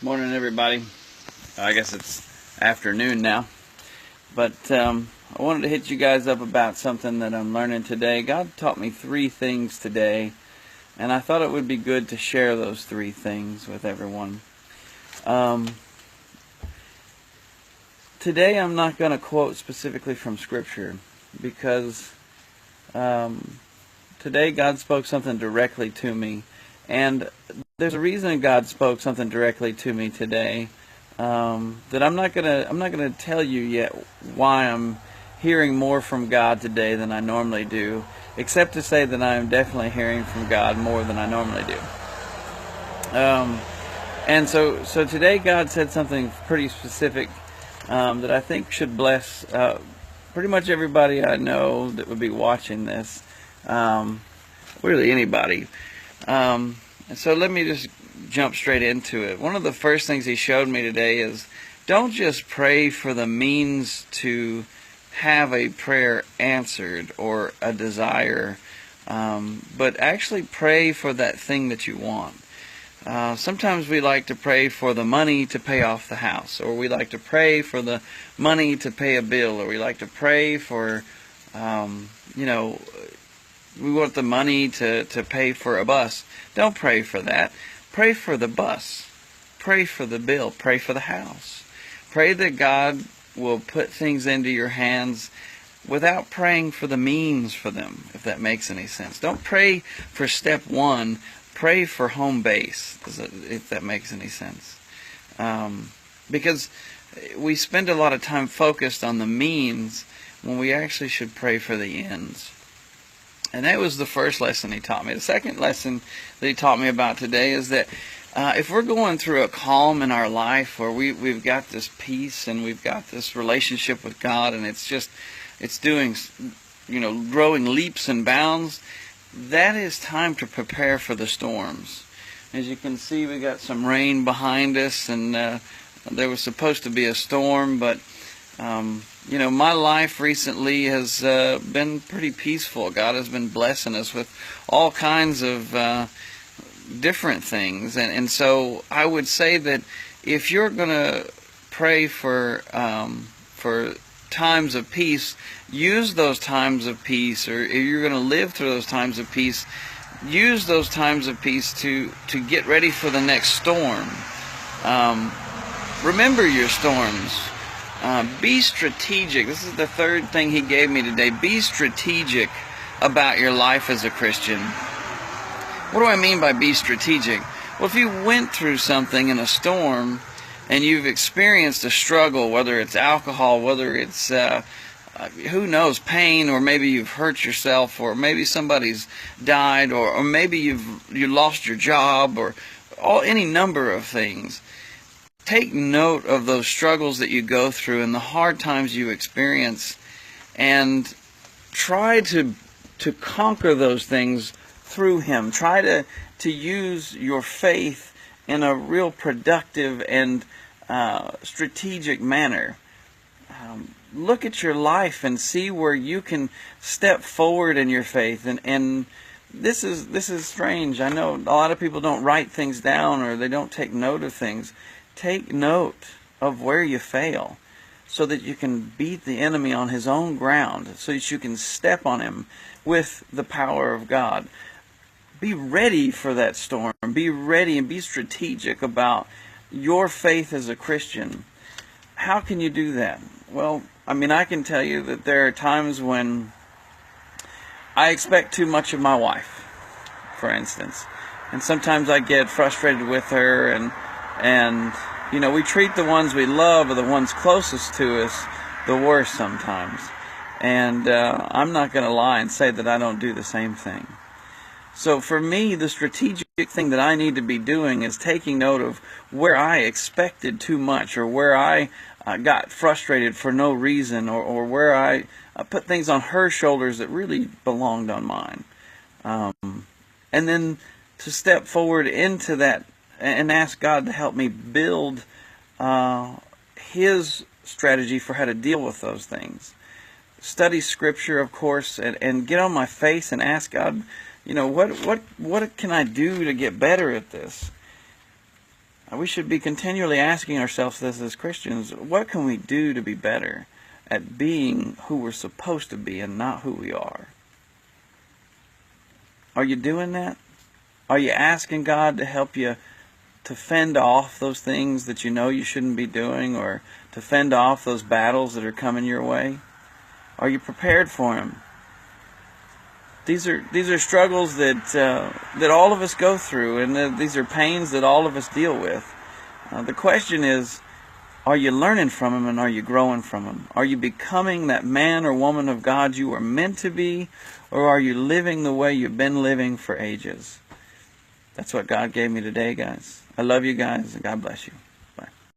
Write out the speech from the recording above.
Morning, everybody. I guess it's afternoon now, but I wanted to hit you guys up about something that I'm learning today. God taught me 3 things today, and I thought it would be good to share those 3 things with everyone. Today I'm not going to quote specifically from Scripture, because today God spoke something directly to me, and there's a reason God spoke something directly to me today that I'm not gonna tell you yet why I'm hearing more from God today than I normally do, except to say that I am definitely hearing from God more than I normally do. And so today God said something pretty specific that I think should bless pretty much everybody I know that would be watching this, really anybody. And so let me just jump straight into it. One of the first things he showed me today is, don't just pray for the means to have a prayer answered or a desire, but actually pray for that thing that you want. Sometimes we like to pray for the money to pay off the house, or we like to pray for the money to pay a bill, or we like to pray for, we want the money to pay for a bus. Don't pray for that. Pray for the bus. Pray for the bill. Pray for the house. Pray that God will put things into your hands without praying for the means for them, if that makes any sense. Don't pray for step 1. Pray for home base, if that makes any sense. Because we spend a lot of time focused on the means when we actually should pray for the ends. And that was the first lesson he taught me. The second lesson that he taught me about today is that if we're going through a calm in our life where we've got this peace and we've got this relationship with God, and it's doing, growing leaps and bounds, that is time to prepare for the storms. As you can see, we got some rain behind us, and there was supposed to be a storm, but my life recently has been pretty peaceful. God has been blessing us with all kinds of different things. And so I would say that if you're going to pray for times of peace, use those times of peace, or if you're going to live through those times of peace, use those times of peace to get ready for the next storm. Remember your storms. Be strategic. This is the third thing he gave me today. Be strategic about your life as a Christian. What do I mean by be strategic? Well, if you went through something in a storm and you've experienced a struggle, whether it's alcohol, whether it's who knows, pain, or maybe you've hurt yourself, or maybe somebody's died, or maybe you lost your job, or any number of things. Take note of those struggles that you go through and the hard times you experience, and try to conquer those things through Him. Try to use your faith in a real productive and strategic manner. Look at your life and see where you can step forward in your faith. And this is strange. I know a lot of people don't write things down, or they don't take note of things. Take note of where you fail, so that you can beat the enemy on his own ground, so that you can step on him with the power of God. Be ready for that storm. Be ready and be strategic about your faith as a Christian. How can you do that? Well, I can tell you that there are times when I expect too much of my wife, for instance. And sometimes I get frustrated with her, and we treat the ones we love, or the ones closest to us, the worst sometimes. And I'm not going to lie and say that I don't do the same thing. So for me, the strategic thing that I need to be doing is taking note of where I expected too much, or where I got frustrated for no reason, or where I put things on her shoulders that really belonged on mine. And then to step forward into that and ask God to help me build His strategy for how to deal with those things. Study Scripture, of course, and get on my face and ask God, what can I do to get better at this? we should be continually asking ourselves this as Christians: what can we do to be better at being who we're supposed to be and not who we are? Are you doing that? Are you asking God to help you to fend off those things that you know you shouldn't be doing, or to fend off those battles that are coming your way? Are you prepared for them? These are struggles that all of us go through, and these are pains that all of us deal with. The question is, are you learning from them, and are you growing from them? Are you becoming that man or woman of God you were meant to be, or are you living the way you've been living for ages? That's what God gave me today, guys. I love you guys, and God bless you.